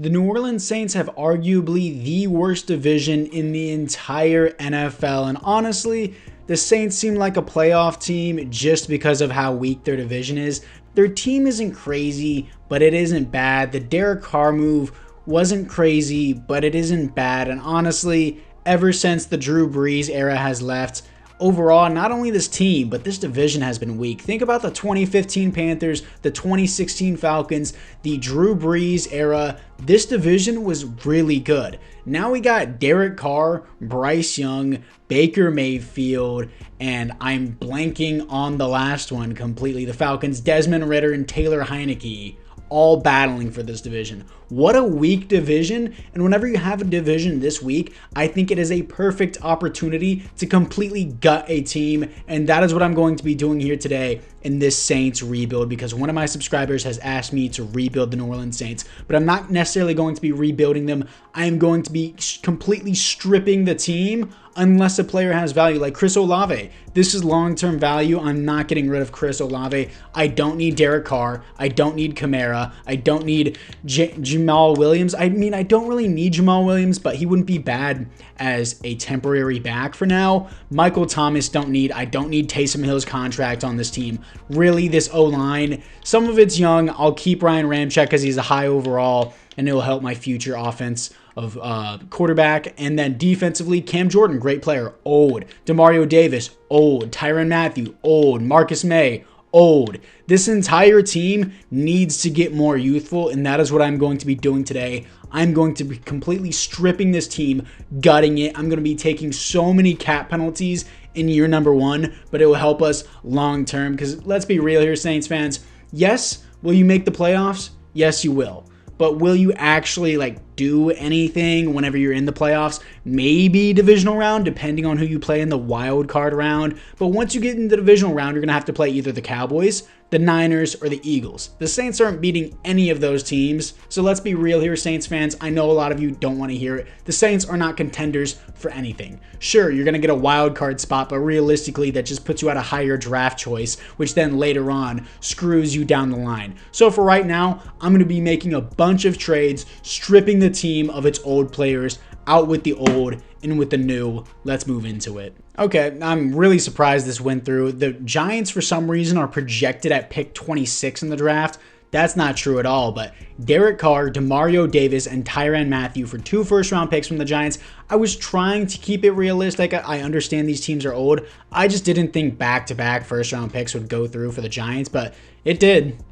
The New Orleans Saints have arguably the worst division in the entire NFL, and honestly, the Saints seem like a playoff team just because of how weak their division is. Their team isn't crazy, but it isn't bad. The Derek Carr move wasn't crazy, but it isn't bad, and honestly, ever since the Drew Brees era has left, overall, not only this team, but this division has been weak. Think about the 2015 Panthers, the 2016 Falcons, the Drew Brees era. This division was really good. Now we got Derek Carr, Bryce Young, Baker Mayfield, and I'm blanking on the last one completely. The Falcons, Desmond Ridder and Taylor Heineke, all battling for this division. What a weak division, and whenever you have a division this weak, I think it is a perfect opportunity to completely gut a team, and that is what I'm going to be doing here today in this Saints rebuild, because one of my subscribers has asked me to rebuild the New Orleans Saints, but I'm not necessarily going to be rebuilding them. I am going to be completely stripping the team unless a player has value, like Chris Olave. This is long-term value. I'm not getting rid of Chris Olave. I don't need Derek Carr. I don't need Kamara. I don't need Jamal Williams. I mean, I don't really need Jamal Williams, but he wouldn't be bad as a temporary back for now. Michael Thomas, I don't need Taysom Hill's contract on this team. Really, this O-line, some of it's young. I'll keep Ryan Ramczyk because he's a high overall, and it'll help my future offense of quarterback. And then defensively, Cam Jordan, great player, old. Demario Davis, old. Tyrann Mathieu, old. Marcus May, old. This entire team needs to get more youthful, and that is what I'm going to be doing today. I'm going to be completely stripping this team, gutting it. I'm going to be taking so many cap penalties in year number one, but it will help us long term, because let's be real here, Saints fans. Yes, will you make the playoffs? Yes, you will. But will you actually do anything whenever you're in the playoffs? Maybe divisional round, depending on who you play in the wild card round. But once you get into the divisional round, you're going to have to play either the Cowboys, the Niners, or the Eagles. The Saints aren't beating any of those teams. So let's be real here, Saints fans. I know a lot of you don't want to hear it. The Saints are not contenders for anything. Sure, you're going to get a wild card spot, but realistically, that just puts you at a higher draft choice, which then later on screws you down the line. So for right now, I'm going to be making a bunch of trades, stripping the team of its old players, out with the old, in with the new. Let's move into it. Okay, I'm really surprised this went through. The Giants, for some reason, are projected at pick 26 in the draft. That's not true at all, but Derek Carr, Demario Davis, and Tyrann Mathieu for 2 first-round picks from the Giants. I was trying to keep it realistic. I understand these teams are old. I just didn't think back-to-back first-round picks would go through for the Giants, but it did.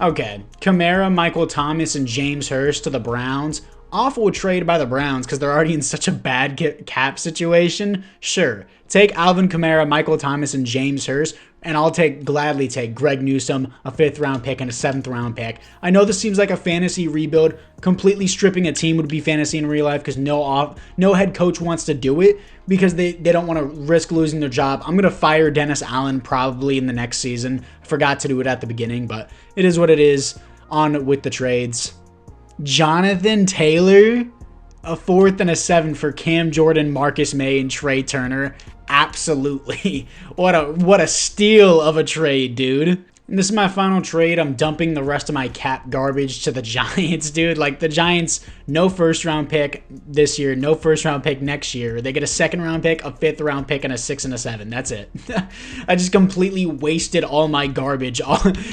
Okay, Kamara, Michael Thomas, and James Hurst to the Browns. Awful trade by the Browns because they're already in such a bad cap situation. Sure, take Alvin Kamara, Michael Thomas, and James Hurst, and I'll gladly take Greg Newsome, a 5th-round pick, and a 7th-round pick. I know this seems like a fantasy rebuild. Completely stripping a team would be fantasy in real life because no head coach wants to do it because they don't want to risk losing their job. I'm going to fire Dennis Allen probably in the next season. I forgot to do it at the beginning, but it is what it is. On with the trades. Jonathan Taylor, a 4th and a 7th for Cam Jordan, Marcus May, and Trey Turner. Absolutely. What a steal of a trade, dude. And this is my final trade. I'm dumping the rest of my cap garbage to the Giants, dude. The Giants, no first-round pick this year, no first-round pick next year. They get a 2nd-round pick, a 5th-round pick, and a 6 and a 7. That's it. I just completely wasted all my garbage,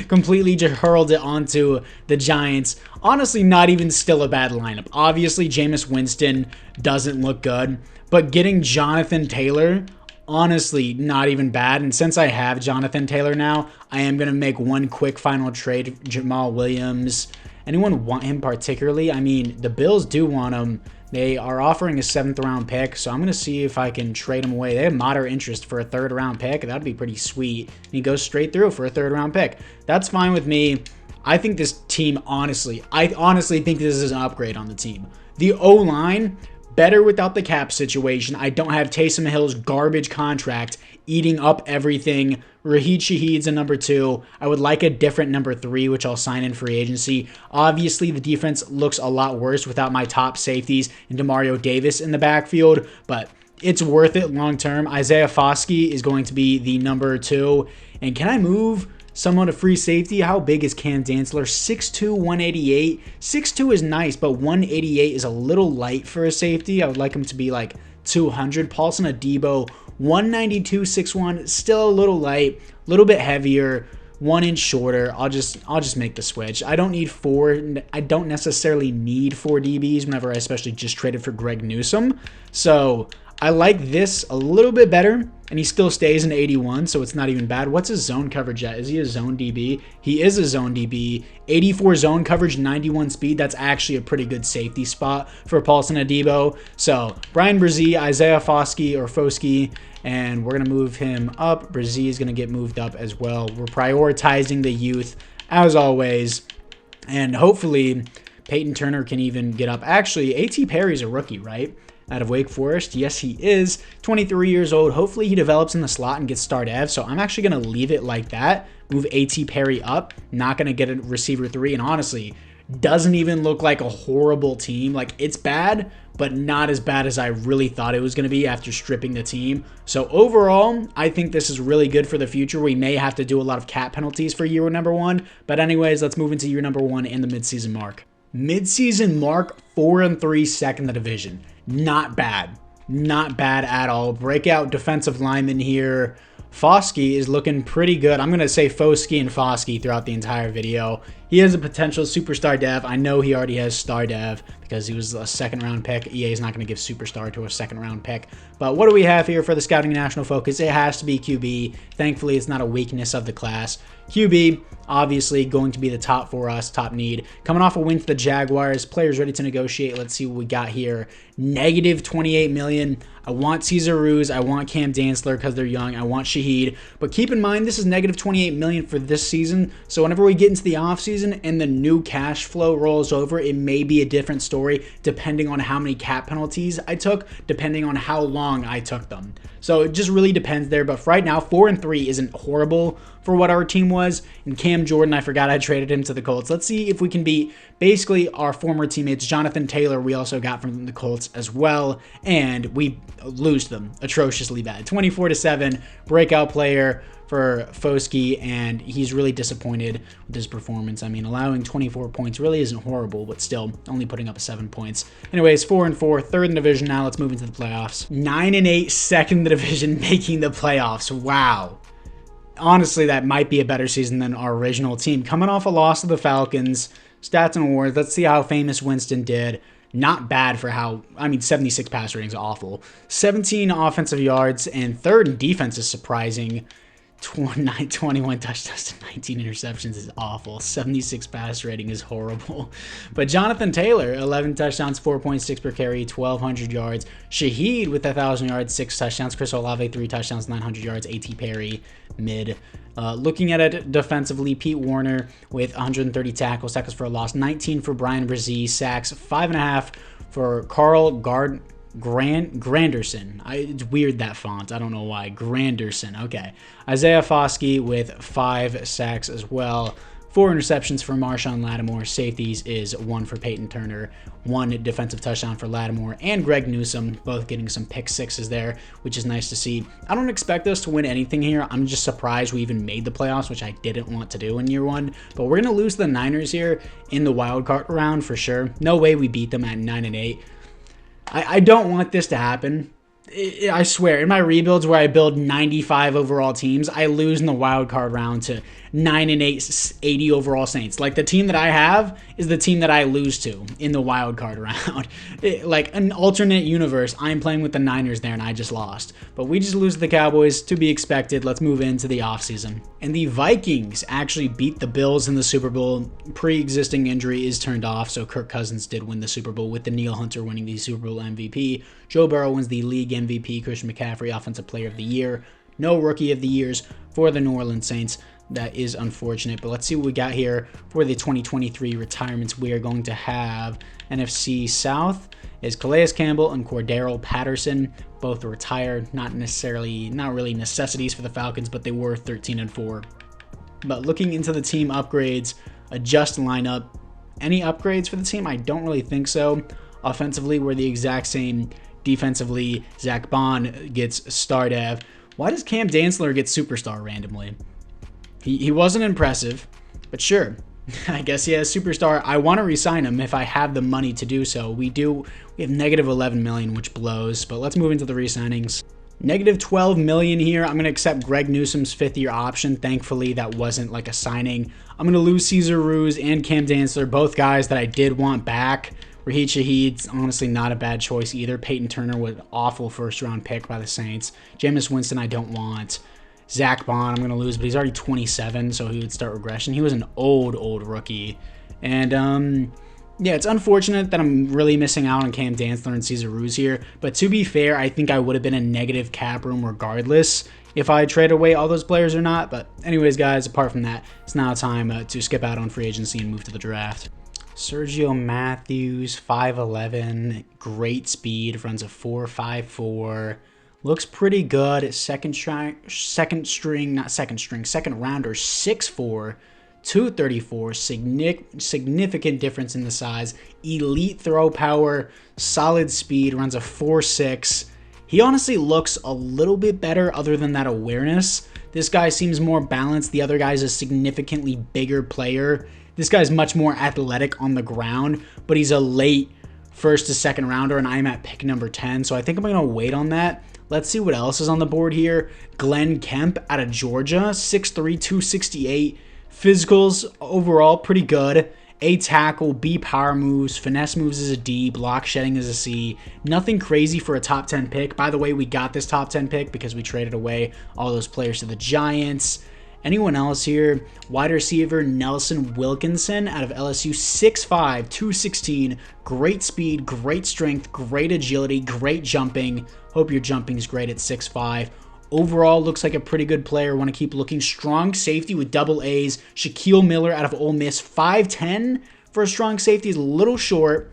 completely just hurled it onto the Giants. Honestly, not even still a bad lineup. Obviously, Jameis Winston doesn't look good, but getting Jonathan Taylor, honestly, not even bad. And since I have Jonathan Taylor now, I am going to make one quick final trade. Jamal Williams. Anyone want him particularly? I mean, the Bills do want him. They are offering a 7th-round pick, so I'm going to see if I can trade him away. They have moderate interest for a 3rd-round pick. That'd be pretty sweet. And he goes straight through for a 3rd-round pick. That's fine with me. I think this team, I honestly think this is an upgrade on the team. The O-line, better without the cap situation. I don't have Taysom Hill's garbage contract eating up everything. Raheed Shaheed's a number 2. I would like a different number 3, which I'll sign in free agency. Obviously, the defense looks a lot worse without my top safeties and Demario Davis in the backfield, but it's worth it long term. Isaiah Foskey is going to be the number 2. And can I move somewhat a free safety. How big is Cam Dantzler? 6'2", 188. 6'2" is nice, but 188 is a little light for a safety. I would like him to be like 200. Paulson Adebo, 192, 6'1", still a little light, a little bit heavier, 1 inch shorter. I'll just make the switch. I don't necessarily need 4 DBs whenever I especially just traded for Greg Newsome. So I like this a little bit better, and he still stays in 81, so it's not even bad. What's his zone coverage at? Is he a zone DB? He is a zone DB. 84 zone coverage, 91 speed. That's actually a pretty good safety spot for Paulson Adebo. So Brian Brzee, Isaiah Foskey, and we're going to move him up. Brzee is going to get moved up as well. We're prioritizing the youth, as always, and hopefully Peyton Turner can even get up. Actually, A.T. Perry's a rookie, right? Out of Wake Forest. Yes, he is. 23 years old. Hopefully he develops in the slot and gets start ev. So I'm actually going to leave it like that. Move A.T. Perry up. Not going to get a receiver 3. And honestly, doesn't even look like a horrible team. Like, it's bad, but not as bad as I really thought it was going to be after stripping the team. So overall, I think this is really good for the future. We may have to do a lot of cap penalties for year number 1. But anyways, let's move into year number 1 and the midseason mark. Midseason mark, 4-3, second in the division. Not bad. Not bad at all. Breakout defensive lineman here. Foskey is looking pretty good. I'm going to say Foskey and Foskey throughout the entire video. He has a potential superstar dev. I know he already has star dev because he was a second round pick. EA is not going to give superstar to a second round pick. But what do we have here for the scouting national focus? It has to be QB. Thankfully, it's not a weakness of the class. QB, obviously going to be the top for us, top need. Coming off a win for the Jaguars, players ready to negotiate. Let's see what we got here. Negative 28 million. I want Cesar Ruiz. I want Cam Dantzler because they're young. I want Shaheed. But keep in mind, this is negative 28 million for this season. So whenever we get into the offseason and the new cash flow rolls over, it may be a different story depending on how many cap penalties I took, depending on how long I took them. So it just really depends there. But for right now, 4-3 isn't horrible for what our team was. And Cam Jordan, I forgot I traded him to the Colts. Let's see if we can beat basically our former teammates. Jonathan Taylor, we also got from the Colts as well. And we lose them atrociously bad. 24-7, breakout player for Foskey, and he's really disappointed with his performance. I mean, allowing 24 points really isn't horrible, but still only putting up 7 points. Anyways, 4-4, third in the division. Now let's move into the playoffs. 9-8, second in the division, making the playoffs. Wow. Honestly, that might be a better season than our original team. Coming off a loss to the Falcons, stats and awards. Let's see how famous Winston did. Not bad for how, 76 pass rating is awful. 17 offensive yards, and third in defense is surprising. 21 touchdowns to 19 interceptions is awful. 76 pass rating is horrible. But Jonathan Taylor, 11 touchdowns, 4.6 per carry, 1,200 yards. Shaheed with 1,000 yards, 6 touchdowns. Chris Olave, 3 touchdowns, 900 yards. A.T. Perry, mid. Looking at it defensively, Pete Warner with 130 tackles for a loss, 19 for Brian Brzee, sacks, 5.5 for Carl Granderson. It's weird, that font. I don't know why. Granderson. Okay. Isaiah Foskey with 5 sacks as well. 4 interceptions for Marshawn Lattimore. Safeties is 1 for Peyton Turner. 1 defensive touchdown for Lattimore and Greg Newsome, both getting some pick sixes there, which is nice to see. I don't expect us to win anything here. I'm just surprised we even made the playoffs, which I didn't want to do in year 1. But we're going to lose the Niners here in the wild card round for sure. No way we beat them at 9-8. I don't want this to happen. I swear, in my rebuilds where I build 95 overall teams, I lose in the wild card round to 9-8, 80 overall Saints. Like, the team that I have is the team that I lose to in the wild card round. Like an alternate universe, I'm playing with the Niners there and I just lost. But we just lose to the Cowboys, to be expected. Let's move into the offseason. And the Vikings actually beat the Bills in the Super Bowl. Pre-existing injury is turned off, so Kirk Cousins did win the Super Bowl with Danielle Hunter winning the Super Bowl MVP. Joe Burrow wins the league MVP. Christian McCaffrey, Offensive Player of the Year. No Rookie of the Years for the New Orleans Saints. That is unfortunate, but let's see what we got here for the 2023 retirements. We are going to have NFC South is Calais Campbell and Cordero Patterson, both retired. Not really necessities for the Falcons, but they were 13-4. But looking into the team upgrades, adjust lineup. Any upgrades for the team? I don't really think so. Offensively, we're the exact same. Defensively, Zach Bond gets star dev. Why does Cam Dantzler get superstar randomly? He wasn't impressive, but sure. I guess he has superstar. I want to re-sign him if I have the money to do so. We have negative 11 million, which blows, but let's move into the re-signings. Negative 12 million here. I'm going to accept Greg Newsome's 5th-year option. Thankfully, that wasn't like a signing. I'm going to lose Cesar Ruiz and Cam Dantzler, both guys that I did want back. Raheem Shaheed's honestly not a bad choice either. Peyton Turner was an awful first-round pick by the Saints. Jameis Winston I don't want. Zach Bond I'm going to lose, but he's already 27, so he would start regression. He was an old rookie. And, yeah, it's unfortunate that I'm really missing out on Cam Dantzler and Cesar Ruiz here. But to be fair, I think I would have been a negative cap room regardless if I trade away all those players or not. But anyways, guys, apart from that, it's now time to skip out on free agency and move to the draft. Sergio Matthews, 5'11", great speed, runs a 4.54. Looks pretty good. Second rounder, 6'4", 234, significant difference in the size, elite throw power, solid speed, runs a 4.6. He honestly looks a little bit better other than that awareness. This guy seems more balanced. The other guy's a significantly bigger player. This guy's much more athletic on the ground, but he's a late first to second rounder, and I'm at pick number 10, so I think I'm going to wait on that. Let's see what else is on the board here. Glenn Kemp out of Georgia, 6'3", 268. Physicals overall pretty good. A tackle, B power moves, finesse moves is a D, block shedding is a C. Nothing crazy for a top 10 pick. By the way, we got this top 10 pick because we traded away all those players to the Giants. Anyone else here? Wide receiver Nelson Wilkinson out of LSU, 6'5", 216. Great speed, great strength, great agility, great jumping. Hope your jumping is great at 6'5". Overall, looks like a pretty good player. Want to keep looking. Strong safety with double A's. Shaquille Miller out of Ole Miss, 5'10". For a strong safety is a little short.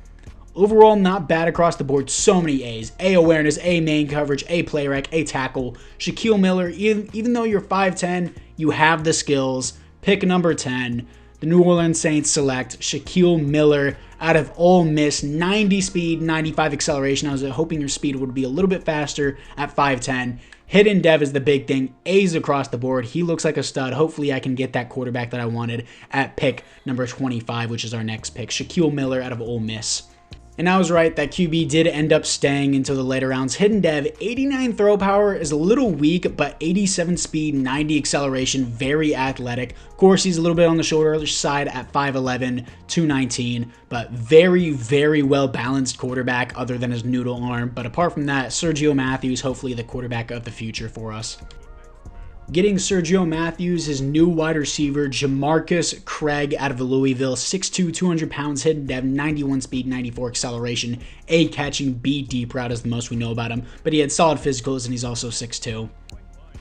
Overall, not bad across the board. So many A's. A awareness, A main coverage, A play rec, A tackle. Shaquille Miller, even though you're 5'10", you have the skills. Pick number 10. The New Orleans Saints select Shaquille Miller out of Ole Miss. 90 speed, 95 acceleration. I was hoping your speed would be a little bit faster at 5'10". Hidden dev is the big thing. A's across the board. He looks like a stud. Hopefully I can get that quarterback that I wanted at pick number 25, which is our next pick. Shaquille Miller out of Ole Miss. And I was right, that QB did end up staying until the later rounds. Hidden dev, 89 throw power is a little weak, but 87 speed, 90 acceleration, very athletic. Of course, he's a little bit on the shorter side at 5'11", 219, but very well balanced quarterback other than his noodle arm. But apart from that, Sergio Matthews, hopefully the quarterback of the future for us. Getting Sergio Matthews, his new wide receiver, Jamarcus Craig out of Louisville, 6'2", 200 pounds, hidden dev, 91 speed, 94 acceleration, A catching, B deep route is the most we know about him, but he had solid physicals and he's also 6'2".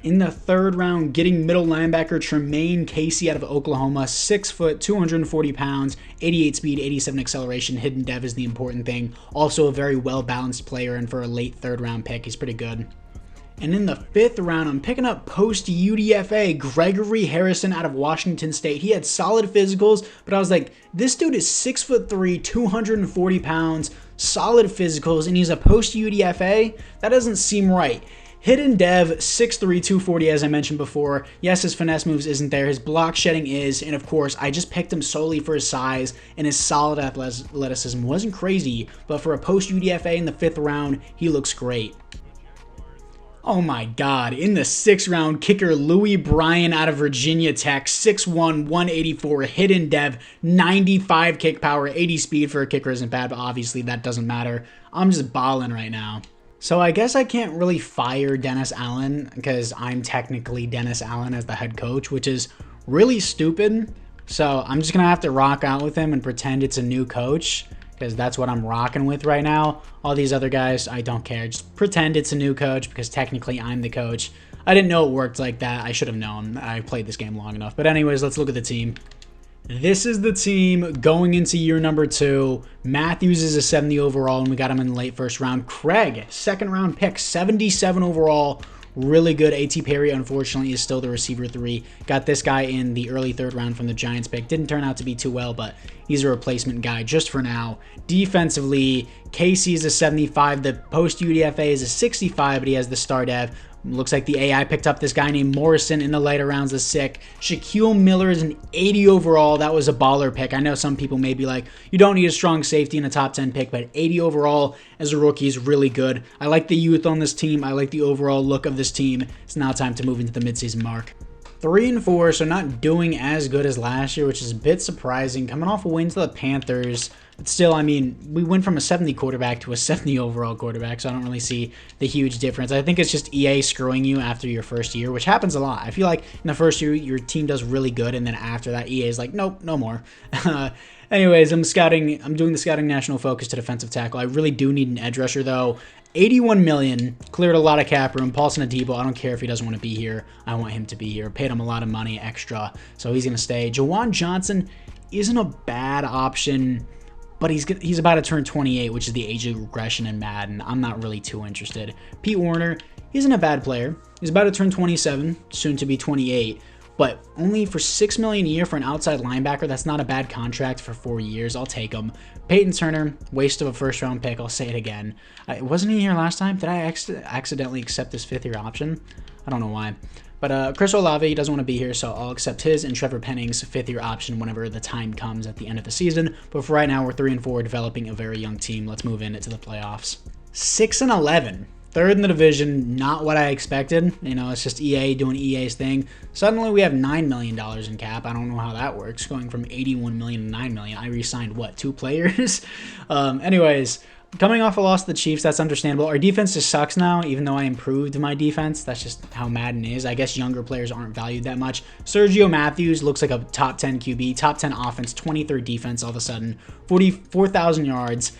In the third round, getting middle linebacker Tremaine Casey out of Oklahoma, 6 foot, 240 pounds, 88 speed, 87 acceleration, hidden dev is the important thing. Also a very well-balanced player, and for a late third round pick, he's pretty good. And in the fifth round, I'm picking up post-UDFA Gregory Harrison out of Washington State. He had solid physicals, but I was like, this dude is 6'3", 240 pounds, solid physicals, and he's a post-UDFA? That doesn't seem right. Hidden dev, 6'3", 240, as I mentioned before. Yes, his finesse moves isn't there. His block shedding is, and of course, I just picked him solely for his size, and his solid athleticism wasn't crazy, but for a post-UDFA in the fifth round, he looks great. Oh my God, in the sixth round, kicker Louis Bryan out of Virginia Tech, 6'1", 184, hidden dev, 95 kick power, 80 speed for a kicker isn't bad, but obviously that doesn't matter. I'm just balling right now. So I guess I can't really fire Dennis Allen because I'm technically Dennis Allen as the head coach, which is really stupid. So I'm just going to have to rock out with him and pretend it's a new coach, because that's what I'm rocking with right now. All these other guys, I don't care. Just pretend it's a new coach because technically I'm the coach. I didn't know it worked like that. I should have known. I played this game long enough. But anyways, let's look at the team. This is the team going into year number 2. Matthews is a 70 overall, and we got him in the late first round. Craig, second round pick, 77 overall. Really good. A.T. Perry, unfortunately, is still the receiver 3. Got this guy in the early third round from the Giants pick. Didn't turn out to be too well, but he's a replacement guy just for now. Defensively, Casey is a 75. The post-UDFA is a 65, but he has the star dev. Looks like the AI picked up this guy named Morrison in the later rounds is sick. Shaquille Miller is an 80 overall. That was a baller pick. I know some people may be like, you don't need a strong safety in a top 10 pick, but 80 overall as a rookie is really good. I like the youth on this team. I like the overall look of this team. It's now time to move into the midseason mark. 3-4, so not doing as good as last year, which is a bit surprising. Coming off a win to the Panthers, but still, I mean, we went from a 70 quarterback to a 70 overall quarterback, so I don't really see the huge difference. I think it's just EA screwing you after your first year, which happens a lot. I feel like in the first year, your team does really good, and then after that, EA is like, nope, no more. Anyways, I'm doing the scouting national focus to defensive tackle. I really do need an edge rusher, though. 81 million, cleared a lot of cap room. Paulson Adebo, I don't care if he doesn't want to be here. I want him to be here. Paid him a lot of money extra, so he's going to stay. Jawan Johnson isn't a bad option, but he's about to turn 28, which is the age of regression in Madden. I'm not really too interested. Pete Warner isn't a bad player. He's about to turn 27, soon to be 28, but only for $6 million a year for an outside linebacker. That's not a bad contract for 4 years. I'll take him. Peyton Turner, waste of a first-round pick. I'll say it again. Wasn't he here last time? Did I accidentally accept this fifth-year option? I don't know why. But Chris Olave, he doesn't want to be here, so I'll accept his and Trevor Penning's fifth-year option whenever the time comes at the end of the season. But for right now, we're 3-4, developing a very young team. Let's move into the playoffs. 6-11. Third in the division, not what I expected. You know, it's just EA doing EA's thing. Suddenly we have $9 million in cap. I don't know how that works, going from 81 million to 9 million. I re-signed, what, 2 players? Anyways, coming off a loss to the Chiefs, that's understandable. Our defense just sucks now, even though I improved my defense. That's just how Madden is. I guess younger players aren't valued that much. Sergio Matthews looks like a top 10 QB, top 10 offense, 23rd defense all of a sudden. 44,000 yards.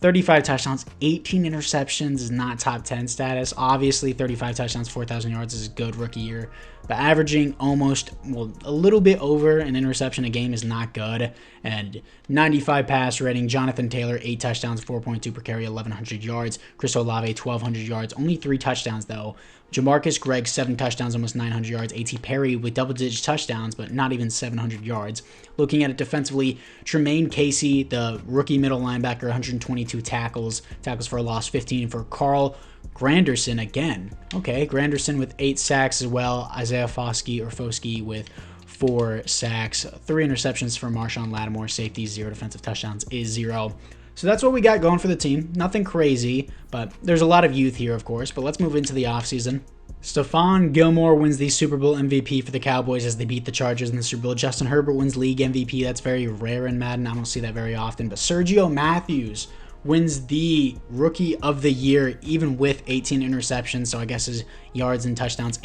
35 touchdowns, 18 interceptions is not top 10 status. Obviously, 35 touchdowns, 4,000 yards is a good rookie year. But averaging almost, well, a little bit over an interception a game is not good. And 95 pass rating. Jonathan Taylor, 8 touchdowns, 4.2 per carry, 1,100 yards. Chris Olave, 1,200 yards. Only 3 touchdowns, though. Jamarcus Gregg, 7 touchdowns, almost 900 yards. A.T. Perry with double-digit touchdowns, but not even 700 yards. Looking at it defensively, Tremaine Casey, the rookie middle linebacker, 122 tackles for a loss, 15 for Carl Granderson again. Okay, Granderson with 8 sacks as well. Isaiah Foskey with 4 sacks. 3 interceptions for Marshawn Lattimore. Safety, 0. Defensive touchdowns is 0. So that's what we got going for the team. Nothing crazy, but there's a lot of youth here, of course. But let's move into the offseason. Stephon Gilmore wins the Super Bowl MVP for the Cowboys as they beat the Chargers in the Super Bowl. Justin Herbert wins league MVP. That's very rare in Madden. I don't see that very often. But Sergio Matthews wins the Rookie of the Year, even with 18 interceptions. So I guess his yards and touchdowns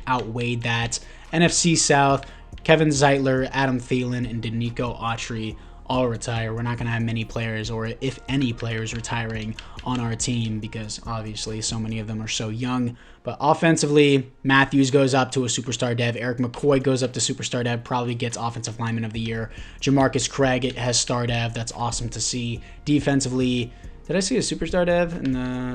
outweighed that. NFC South, Kevin Zeitler, Adam Thielen, and Danico Autry all retire. We're not going to have many players, or if any players, retiring on our team because obviously so many of them are so young. But offensively, Matthews goes up to a superstar dev. Eric McCoy goes up to superstar dev, probably gets offensive lineman of the year. Jamarcus Craig has star dev. That's awesome to see. Defensively, did I see a superstar dev?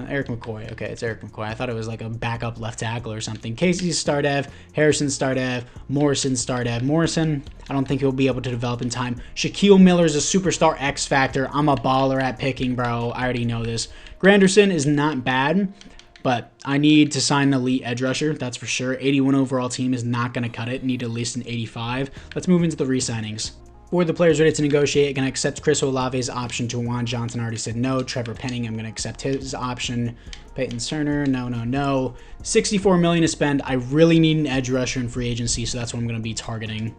Eric McCoy. Okay, it's Eric McCoy. I thought it was like a backup left tackle or something. Casey's star dev, Harrison's star dev, Morrison's star dev. Morrison, I don't think he'll be able to develop in time. Shaquille Miller's a superstar X factor. I'm a baller at picking, bro. I already know this. Granderson is not bad, but I need to sign an elite edge rusher. That's for sure. 81 overall team is not going to cut it. Need at least an 85. Let's move into the re-signings. For the players ready to negotiate, going to accept Chris Olave's option. Jawan Johnson already said no. Trevor Penning, I'm going to accept his option. Peyton Turner, no. 64 million to spend. I really need an edge rusher in free agency, so that's what I'm going to be targeting.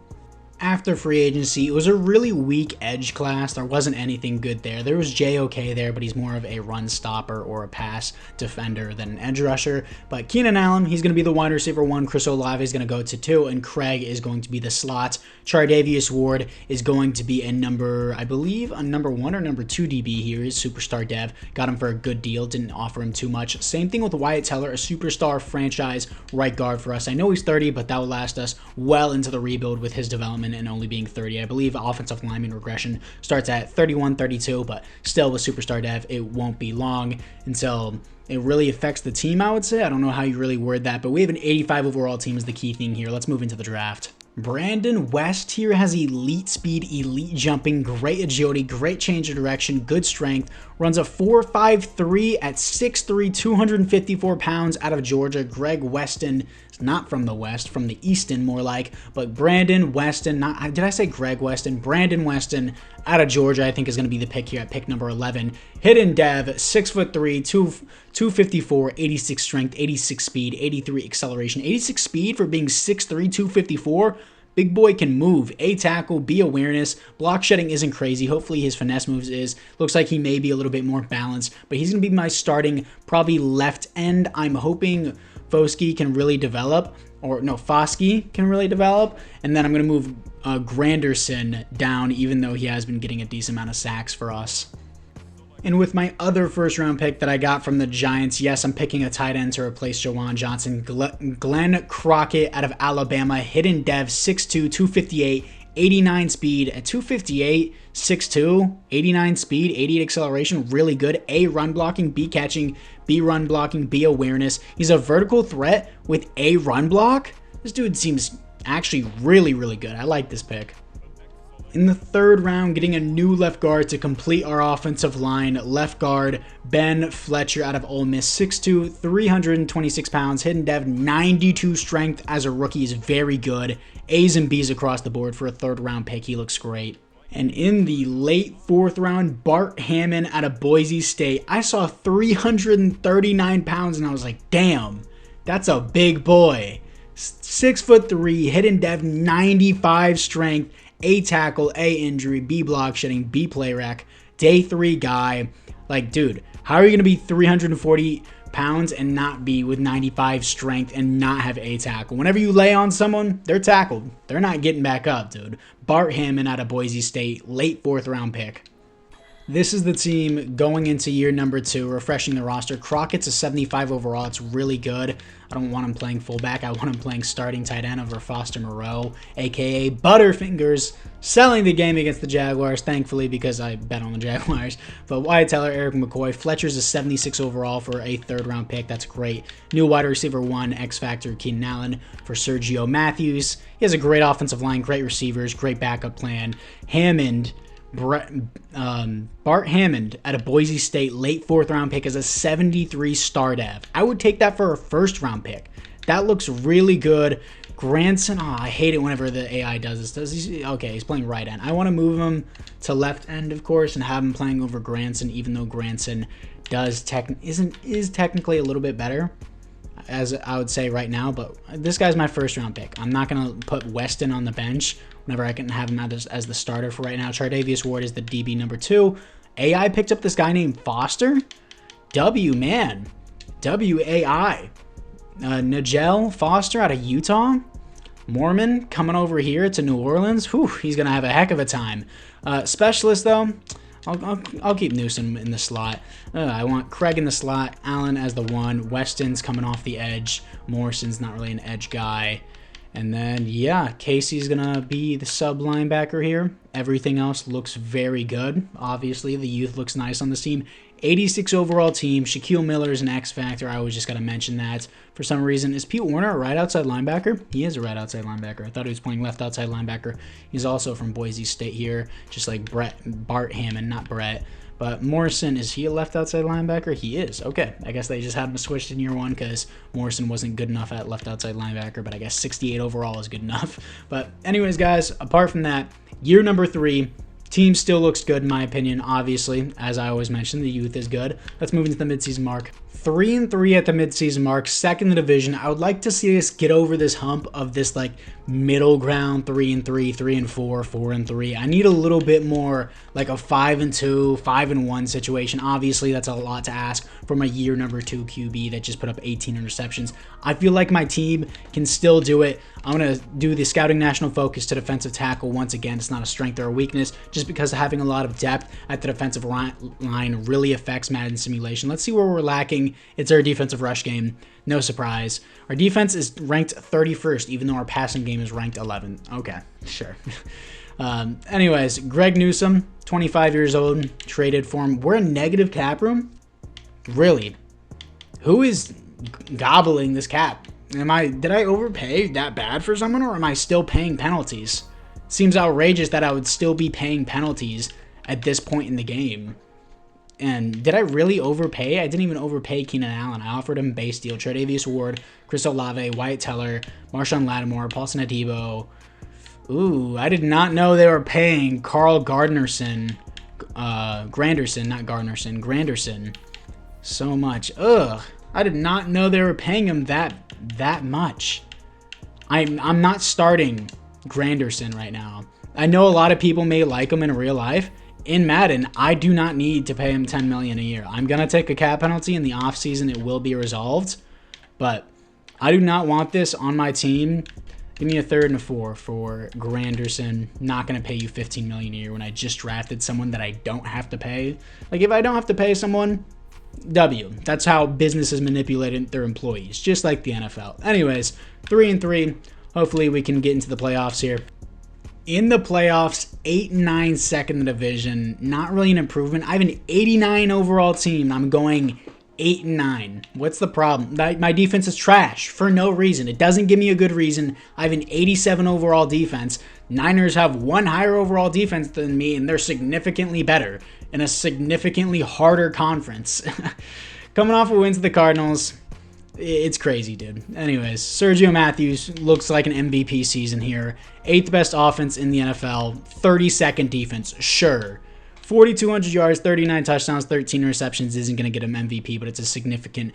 After free agency, it was a really weak edge class. There wasn't anything good there. There was JOK there, but he's more of a run stopper or a pass defender than an edge rusher. But Keenan Allen, he's going to be the wide receiver 1. Chris Olave is going to go to 2, and Craig is going to be the slot. Chardavius Ward is going to be I believe a number 1 or number 2 DB here. He's superstar dev. Got him for a good deal. Didn't offer him too much. Same thing with Wyatt Teller, a superstar franchise right guard for us. I know he's 30, but that will last us well into the rebuild with his development and only being 30. I believe offensive lineman regression starts at 31, 32, but still with superstar dev, it won't be long until it really affects the team, I would say. I don't know how you really word that, but we have an 85 overall team is the key thing here. Let's move into the draft. Brandon West here has elite speed, elite jumping, great agility, great change of direction, good strength, runs a 4.53 at 6'3", 254 pounds out of Georgia. Greg Weston is not from the West, from the Easton more like, but Brandon Weston, did I say Greg Weston? Brandon Weston out of Georgia, I think is going to be the pick here at pick number 11. Hidden Dev, 6'3", 254, 86 strength, 86 speed, 83 acceleration, 86 speed for being 6'3", 254. Big boy can move. A tackle, B awareness. Block shedding isn't crazy. Hopefully his finesse moves is. Looks like he may be a little bit more balanced, but he's going to be my starting probably left end. I'm hoping Foskey can really develop, or no, Foskey can really develop, and then I'm going to move Granderson down, even though he has been getting a decent amount of sacks for us. And with my other first round pick that I got from the Giants, yes, I'm picking a tight end to replace Jawan Johnson. Glenn Crockett out of Alabama, hidden dev, 6'2", 258, 89 speed at 258, 6'2", 89 speed, 88 acceleration, really good. A, run blocking, B, catching, B, run blocking, B, awareness. He's a vertical threat with A, run block. This dude seems actually really, really good. I like this pick. In the third round, getting a new left guard to complete our offensive line. Left guard, Ben Fletcher out of Ole Miss, 6'2", 326 pounds, hidden dev, 92 strength as a rookie is very good. A's and B's across the board for a third round pick. He looks great. And in the late fourth round, Bart Hammond out of Boise State. I saw 339 pounds and I was like, damn, that's a big boy. 6'3", hidden dev, 95 strength. A tackle, A injury, B block shedding, B play rec, day 3 guy. Like, dude, how are you going to be 340 pounds and not be with 95 strength and not have A tackle? Whenever you lay on someone, they're tackled. They're not getting back up, dude. Bart Hammond out of Boise State, late 4th round pick. This is the team going into year number 2, refreshing the roster. Crockett's a 75 overall. It's really good. I don't want him playing fullback. I want him playing starting tight end over Foster Moreau, a.k.a. Butterfingers, selling the game against the Jaguars, thankfully, because I bet on the Jaguars. But Wyatt Teller, Eric McCoy. Fletcher's a 76 overall for a 3rd round pick. That's great. New wide receiver 1, X Factor, Keenan Allen for Sergio Matthews. He has a great offensive line, great receivers, great backup plan. Hammond, Bart Hammond at a Boise State, late 4th round pick as a 73 star dev. I would take that for a 1st round pick. That looks really good. Granson, I hate it whenever the AI does this. He's playing right end. I want to move him to left end, of course, and have him playing over Granson, even though Granson is technically a little bit better, as I would say right now, but this guy's my 1st round pick. I'm not going to put Weston on the bench whenever I can have him as the starter for right now. Tre'Davious Ward is the DB number 2. AI picked up this guy named Foster. Man. WAI. Nigel Foster out of Utah. Mormon coming over here to New Orleans. Whew, he's going to have a heck of a time. Specialist, though, I'll keep Newsom in the slot. I want Craig in the slot, Allen as the 1, Weston's coming off the edge, Morrison's not really an edge guy. And then, yeah, Casey's going to be the sub linebacker here. Everything else looks very good. Obviously, the youth looks nice on this team. 86 overall team. Shaquille Miller is an X factor. I always just got to mention that. For some reason, is Pete Warner a right outside linebacker? He is a right outside linebacker. I thought he was playing left outside linebacker. He's also from Boise State here, just like Bart Hammond, not Brett. But Morrison, is he a left outside linebacker? He is. Okay, I guess they just had him switched in year 1 because Morrison wasn't good enough at left outside linebacker, but I guess 68 overall is good enough. But anyways, guys, apart from that, year number 3, team still looks good in my opinion. Obviously, as I always mention, the youth is good. Let's move into the midseason mark. 3-3 at the midseason mark, 2nd in the division. I would like to see us get over this hump of this like middle ground 3-3, 3-4, 4-3. I need a little bit more like a 5-2, 5-1 situation. Obviously, that's a lot to ask from a year number 2 QB that just put up 18 interceptions. I feel like my team can still do it. I'm going to do the scouting national focus to defensive tackle once again. It's not a strength or a weakness, just because having a lot of depth at the defensive line really affects Madden simulation. Let's see where we're lacking. It's our defensive rush game. No surprise. Our defense is ranked 31st, even though our passing game is ranked 11th. Okay, sure. Anyways, Greg Newsom, 25 years old, traded for him. We're a negative cap room? Really? Who is gobbling this cap? Did I overpay that bad for someone, or am I still paying penalties? Seems outrageous that I would still be paying penalties at this point in the game. And did I really overpay? I didn't even overpay Keenan Allen. I offered him base deal. Tre'Davious Ward, Chris Olave, Wyatt Teller, Marshawn Lattimore, Paulson Adebo. Ooh, I did not know they were paying Carl Granderson, Granderson so much. Ugh, I did not know they were paying him that much. I'm not starting Granderson right now. I know a lot of people may like him in real life. In Madden, I do not need to pay him $10 million a year. I'm going to take a cap penalty in the offseason. It will be resolved. But I do not want this on my team. Give me a 3rd and a 4 for Granderson. Not going to pay you $15 million a year when I just drafted someone that I don't have to pay. Like, if I don't have to pay someone, W. That's how businesses manipulate their employees, just like the NFL. Anyways, 3-3. Hopefully we can get into the playoffs here. In the playoffs, 8-9 second in the division. Not really an improvement. I have an 89 overall team, and I'm going 8-9. What's the problem? My defense is trash for no reason. It doesn't give me a good reason. I have an 87 overall defense. Niners have one higher overall defense than me, and they're significantly better in a significantly harder conference. Coming off a win to the Cardinals, it's crazy, dude. Anyways, Sergio Matthews looks like an MVP season here. 8th best offense in the NFL. 32nd defense, sure. 4,200 yards, 39 touchdowns, 13 receptions isn't going to get him MVP, but it's a significant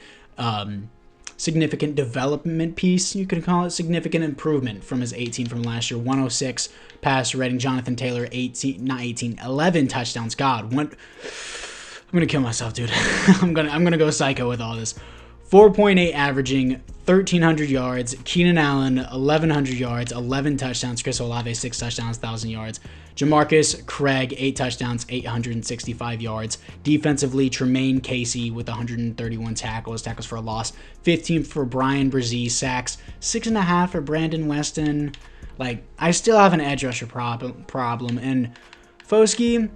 development piece. You could call it significant improvement from his 18 from last year. 106 pass rating. Jonathan Taylor, 11 touchdowns. God, I'm going to kill myself, dude. I'm going to go psycho with all this. 4.8 averaging, 1,300 yards. Keenan Allen, 1,100 yards, 11 touchdowns. Chris Olave, 6 touchdowns, 1,000 yards. Jamarcus Craig, 8 touchdowns, 865 yards. Defensively, Tremaine Casey with 131 tackles for a loss. 15 for Brian Brzee, sacks. 6.5 for Brandon Weston. Like, I still have an edge rusher problem. And Foskey,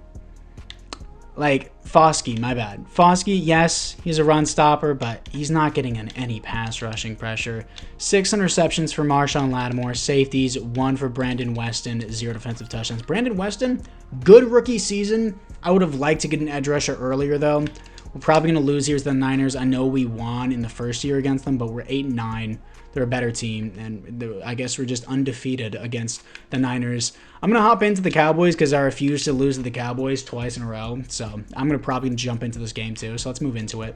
my bad. Foskey, yes, he's a run stopper, but he's not getting any pass rushing pressure. 6 interceptions for Marshawn Lattimore. Safeties, 1 for Brandon Weston, 0 defensive touchdowns. Brandon Weston, good rookie season. I would have liked to get an edge rusher earlier, though. We're probably going to lose here to the Niners. I know we won in the first year against them, but we're 8-9. They're a better team, and I guess we're just undefeated against the Niners. I'm going to hop into the Cowboys because I refuse to lose to the Cowboys twice in a row, so I'm going to probably jump into this game too, so let's move into it.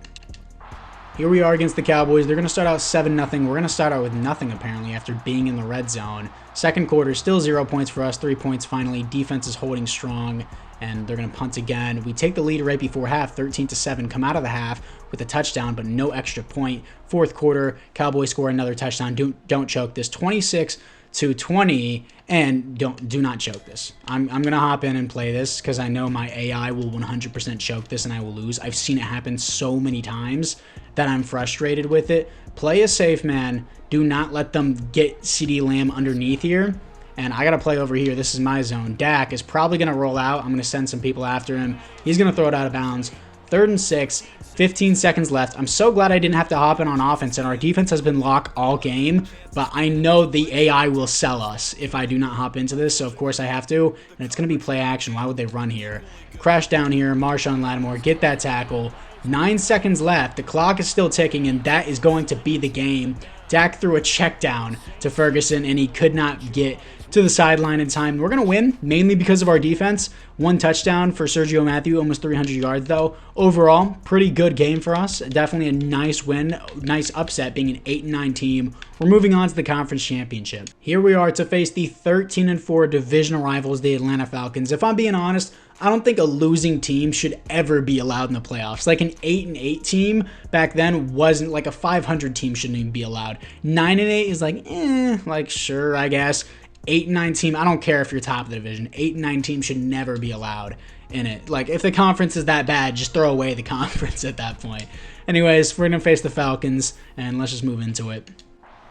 Here we are against the Cowboys. They're going to start out 7-0. We're going to start out with nothing, apparently, after being in the red zone. Second quarter, still 0 points for us, 3 points finally. Defense is holding strong, and they're going to punt again. We take the lead right before half, 13-7, come out of the half with a touchdown, but no extra point. Fourth quarter, Cowboys score another touchdown. Don't choke this. 26-20, and do not choke this. I'm going to hop in and play this because I know my AI will 100% choke this and I will lose. I've seen it happen so many times that I'm frustrated with it. Play a safe, man. Do not let them get CeeDee Lamb underneath here. And I got to play over here. This is my zone. Dak is probably going to roll out. I'm going to send some people after him. He's going to throw it out of bounds. 3rd and 6, 15 seconds left. I'm so glad I didn't have to hop in on offense, and our defense has been locked all game, but I know the AI will sell us if I do not hop into this, so of course I have to, and it's going to be play action. Why would they run here? Crash down here, Marshawn Lattimore, get that tackle. 9 seconds left. The clock is still ticking, and that is going to be the game. Dak threw a check down to Ferguson, and he could not get to the sideline in time. We're going to win, mainly because of our defense. 1 touchdown for Sergio Matthew, almost 300 yards, though. Overall, pretty good game for us. Definitely a nice win, nice upset, being an 8-9 team. We're moving on to the conference championship. Here we are to face the 13-4 divisional rivals, the Atlanta Falcons. If I'm being honest, I don't think a losing team should ever be allowed in the playoffs. Like an 8-8 team back then wasn't, like a 500 team shouldn't even be allowed. 9-8 is like sure, I guess. 8-9 team, I don't care if you're top of the division. 8-9 team should never be allowed in it. Like, if the conference is that bad, just throw away the conference at that point. Anyways, we're going to face the Falcons, and let's just move into it.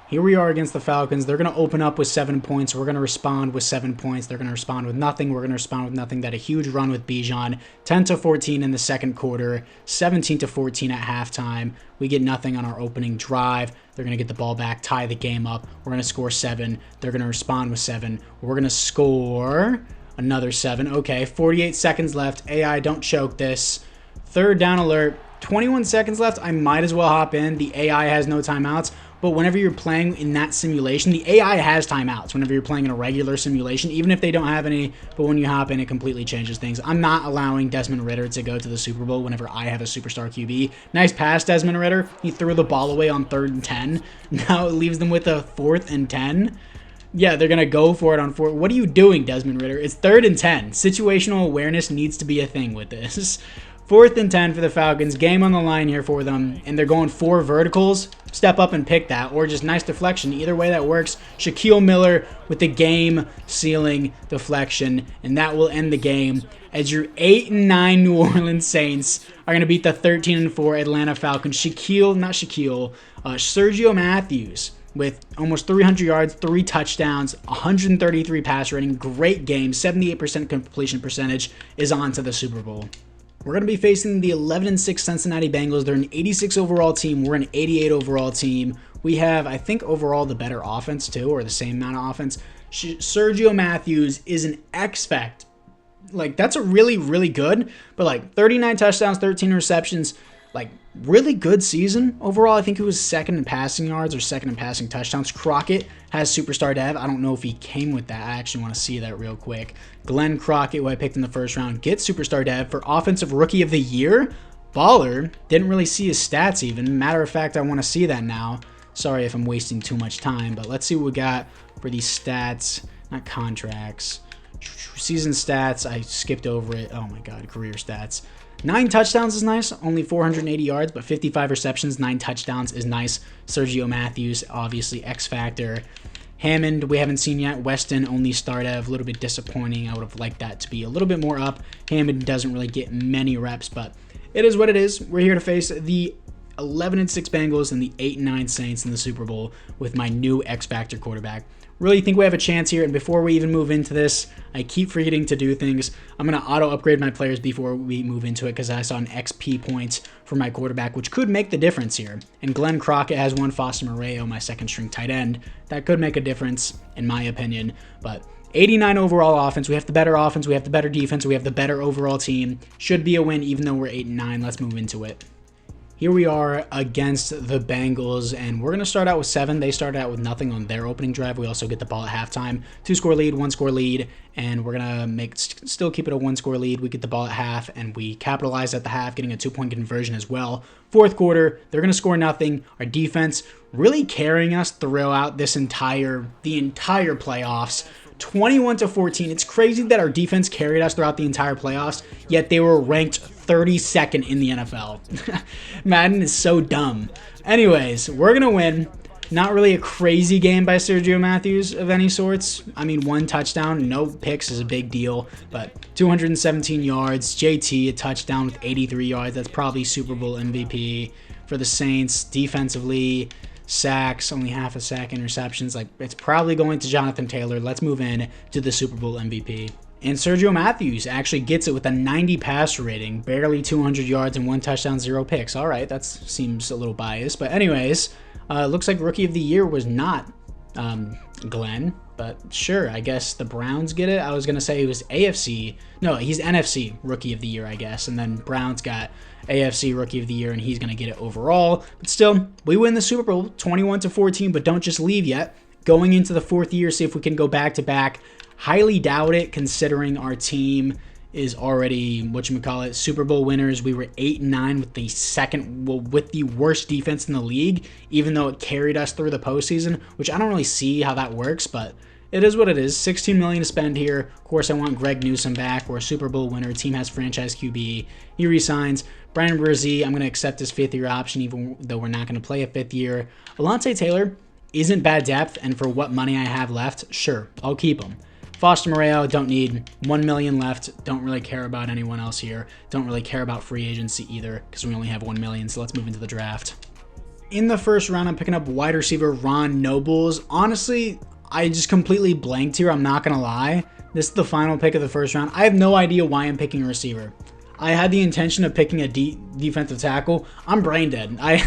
Here we are against the Falcons. They're going to open up with 7 points. We're going to respond with 7 points. They're going to respond with nothing. We're going to respond with nothing. That a huge run with Bijan. 10-14 in the second quarter. 17-14 at halftime. We get nothing on our opening drive. They're going to get the ball back, tie the game up. We're going to score 7. They're going to respond with 7. We're going to score another 7. Okay, 48 seconds left. AI, don't choke this. Third down alert. 21 seconds left. I might as well hop in. The AI has no timeouts. But whenever you're playing in that simulation, the AI has timeouts whenever you're playing in a regular simulation, even if they don't have any. But when you hop in, it completely changes things. I'm not allowing Desmond Ridder to go to the Super Bowl whenever I have a superstar QB. Nice pass, Desmond Ridder. He threw the ball away on 3rd and 10. Now it leaves them with a 4th and 10. Yeah, they're going to go for it on 4th. What are you doing, Desmond Ridder? It's 3rd and 10. Situational awareness needs to be a thing with this. 4th and 10 for the Falcons. Game on the line here for them. And they're going 4 verticals. Step up and pick that. Or just nice deflection. Either way that works. Shaquille Miller with the game-sealing deflection. And that will end the game as your 8-9 New Orleans Saints are going to beat the 13-4 Atlanta Falcons. Sergio Matthews with almost 300 yards, 3 touchdowns, 133 pass rating. Great game. 78% completion percentage is on to the Super Bowl. We're going to be facing the 11-6 Cincinnati Bengals. They're an 86 overall team. We're an 88 overall team. We have, I think, overall the better offense, too, or the same amount of offense. Sergio Matthews is an X-Fact. Like, that's a really, really good, but, like, 39 touchdowns, 13 receptions, like, really good season overall. I think he was 2nd in passing yards or 2nd in passing touchdowns. Crockett has superstar dev. I don't know if he came with that. I actually want to see that real quick. Glenn Crockett, who I picked in the first round, gets superstar dev for offensive rookie of the year. Baller. Didn't really see his stats even. Matter of fact, I want to see that now. Sorry if I'm wasting too much time, but let's see what we got for these stats. Not contracts. Season stats. I skipped over it. Oh my God. Career stats. 9 touchdowns is nice, only 480 yards, but 55 receptions, 9 touchdowns is nice. Sergio Matthews, obviously X Factor. Hammond, we haven't seen yet. Weston, only start of, a little bit disappointing. I would have liked that to be a little bit more up. Hammond doesn't really get many reps, but it is what it is. We're here to face the 11-6 Bengals and the 8-9 Saints in the Super Bowl with my new X Factor quarterback. Really think we have a chance here, and before we even move into this, I keep forgetting to do things. I'm going to auto-upgrade my players before we move into it because I saw an XP point for my quarterback, which could make the difference here. And Glenn Crockett has one. Foster Moreau, my second-string tight end. That could make a difference, in my opinion. But 89 overall offense. We have the better offense. We have the better defense. We have the better overall team. Should be a win, even though we're 8-9. Let's move into it. Here we are against the Bengals, and we're going to start out with 7. They started out with nothing on their opening drive. We also get the ball at halftime. 2-score lead, 1-score lead, and we're going to still keep it a 1-score lead. We get the ball at half, and we capitalize at the half, getting a 2-point conversion as well. Fourth quarter, they're going to score nothing. Our defense really carrying us throughout the entire playoffs. 21-14. It's crazy that our defense carried us throughout the entire playoffs, yet they were ranked 32nd in the NFL. Madden is so dumb. Anyways, we're going to win. Not really a crazy game by Sergio Matthews of any sorts. I mean, 1 touchdown, no picks is a big deal, but 217 yards. JT, a touchdown with 83 yards. That's probably Super Bowl MVP for the Saints. Defensively, sacks, only half a sack, interceptions. Like, it's probably going to Jonathan Taylor. Let's move in to the Super Bowl MVP. And Sergio Matthews actually gets it with a 90 passer rating, barely 200 yards and 1 touchdown, 0 picks. All right, that seems a little biased. But anyways, looks like Rookie of the Year was not Glenn. But sure, I guess the Browns get it. I was going to say he was AFC. No, he's NFC Rookie of the Year, I guess. And then Browns got AFC Rookie of the Year, and he's going to get it overall. But still, we win the Super Bowl 21-14, but don't just leave yet. Going into the 4th year, see if we can go back-to-back. Highly doubt it, considering our team is already, Super Bowl winners. We were 8-9 with the worst defense in the league, even though it carried us through the postseason, which I don't really see how that works, but it is what it is. $16 million to spend here. Of course, I want Greg Newsome back. We're a Super Bowl winner. Team has franchise QB. He resigns. Brian Brzee, I'm going to accept his 5th-year option, even though we're not going to play a 5th year. Alontae Taylor isn't bad depth, and for what money I have left, sure, I'll keep him. Foster Moreau, don't need. $1 million left. Don't really care about anyone else here. Don't really care about free agency either because we only have $1 million, so let's move into the draft. In the first round, I'm picking up wide receiver Ron Nobles. Honestly, I just completely blanked here. I'm not going to lie. This is the final pick of the first round. I have no idea why I'm picking a receiver. I had the intention of picking a defensive tackle. I'm brain dead. I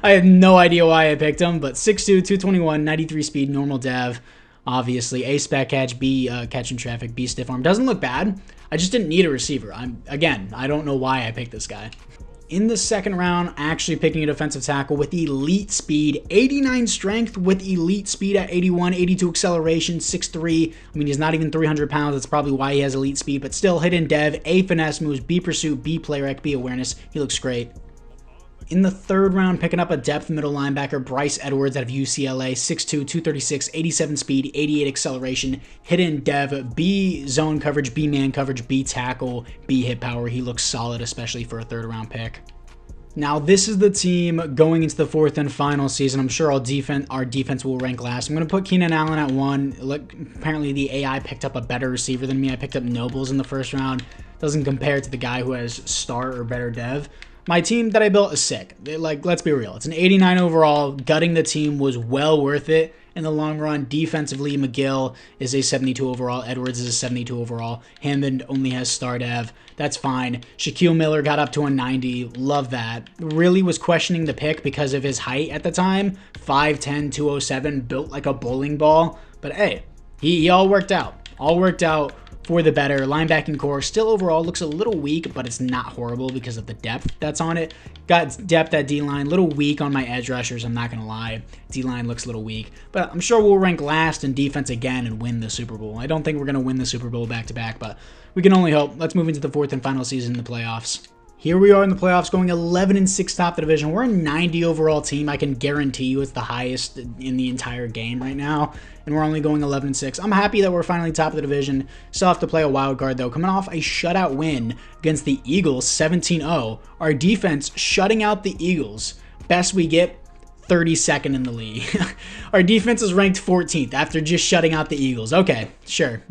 have no idea why I picked him, but 6'2", 221, 93 speed, normal dev. Obviously, A spec catch, B catching traffic, B stiff arm. Doesn't look bad. I just didn't need a receiver. Again, I don't know why I picked this guy. In the second round, actually picking a defensive tackle with elite speed, 89 strength with elite speed at 81, 82 acceleration, 6'3". I mean, he's not even 300 pounds. That's probably why he has elite speed, but still hidden dev, A finesse moves, B pursuit, B play rec, B awareness. He looks great. In the third round, picking up a depth middle linebacker, Bryce Edwards out of UCLA, 6'2", 236, 87 speed, 88 acceleration, hidden dev, B zone coverage, B man coverage, B tackle, B hit power. He looks solid, especially for a third round pick. Now, this is the team going into the fourth and final season. I'm sure our defense will rank last. I'm going to put Keenan Allen at 1. Look, apparently the AI picked up a better receiver than me. I picked up Nobles in the first round. Doesn't compare to the guy who has star or better dev. My team that I built is sick. Let's be real. It's an 89 overall. Gutting the team was well worth it in the long run. Defensively, McGill is a 72 overall. Edwards is a 72 overall. Hammond only has star dev. That's fine. Shaquille Miller got up to a 90. Love that. Really was questioning the pick because of his height at the time. 5'10", 207, built like a bowling ball. But hey, he all worked out. All worked out for the better. Linebacking core still overall looks a little weak, but it's not horrible because of the depth that's on it. Got depth at D-line, little weak on my edge rushers, I'm not going to lie. D-line looks a little weak, but I'm sure we'll rank last in defense again and win the Super Bowl. I don't think we're going to win the Super Bowl back-to-back, but we can only hope. Let's move into the fourth and final season in the playoffs. Here we are in the playoffs going 11-6 top the division. We're a 90 overall team. I can guarantee you it's the highest in the entire game right now. And we're only going 11-6. I'm happy that we're finally top of the division. Still have to play a wild card though. Coming off a shutout win against the Eagles 17-0. Our defense shutting out the Eagles. Best we get, 32nd in the league. Our defense is ranked 14th after just shutting out the Eagles. Okay, sure.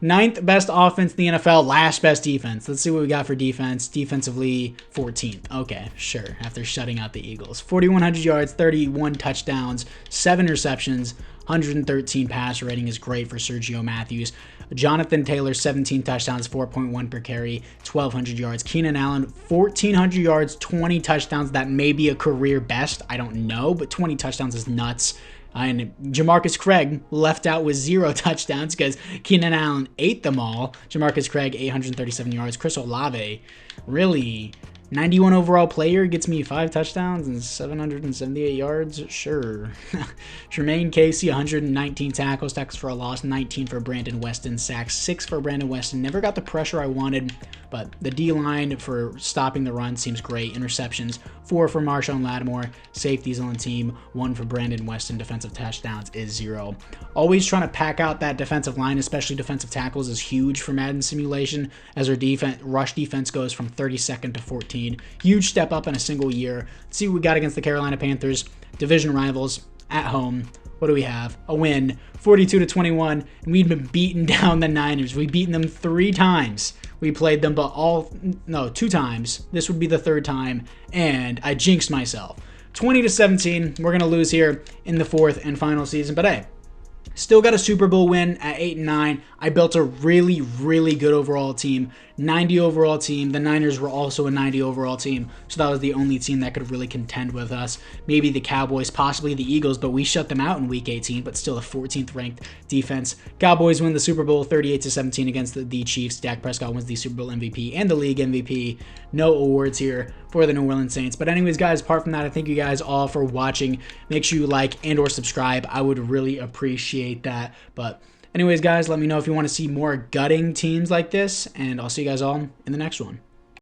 9th best offense in the NFL, last best defense. Let's see what we got for defense. Defensively, 14th. Okay, sure. After shutting out the Eagles. 4,100 yards, 31 touchdowns, 7 receptions, 113 passer rating is great for Sergio Matthews. Jonathan Taylor, 17 touchdowns, 4.1 per carry, 1,200 yards. Keenan Allen, 1,400 yards, 20 touchdowns. That may be a career best. I don't know, but 20 touchdowns is nuts. And Jamarcus Craig left out with 0 touchdowns because Keenan Allen ate them all. Jamarcus Craig, 837 yards. Chris Olave, really 91 overall player, gets me 5 touchdowns and 778 yards. Sure. Jermaine Casey, 119 tackles for a loss, 19 for Brandon Weston, sacks 6 for Brandon Weston. Never got the pressure I wanted, but the D-line for stopping the run seems great. Interceptions, 4 for Marshawn Lattimore. Safeties on the team, 1 for Brandon Weston. Defensive touchdowns is 0. Always trying to pack out that defensive line, especially defensive tackles, is huge for Madden simulation as our rush defense goes from 32nd to 14. Huge step up in a single year. Let's see what we got against the Carolina Panthers. Division rivals at home. What do we have? A win, 42-21, and we'd been beating down the Niners. We've beaten them 3 times. We played them, but 2 times. This would be the 3rd time, and I jinxed myself. 20-17, we're going to lose here in the 4th and final season, but hey, still got a Super Bowl win at 8-9. I built a really, really good overall team. 90 overall team. The Niners were also a 90 overall team, so that was the only team that could really contend with us. Maybe the Cowboys, possibly the Eagles, but we shut them out in Week 18, but still a 14th ranked defense. Cowboys win the Super Bowl 38-17 against the Chiefs. Dak Prescott wins the Super Bowl MVP and the league MVP. No awards here for the New Orleans Saints. But anyways, guys, apart from that, I thank you guys all for watching. Make sure you like and or subscribe. I would really appreciate that. But anyways, guys, let me know if you want to see more gutting teams like this, and I'll see you guys all in the next one.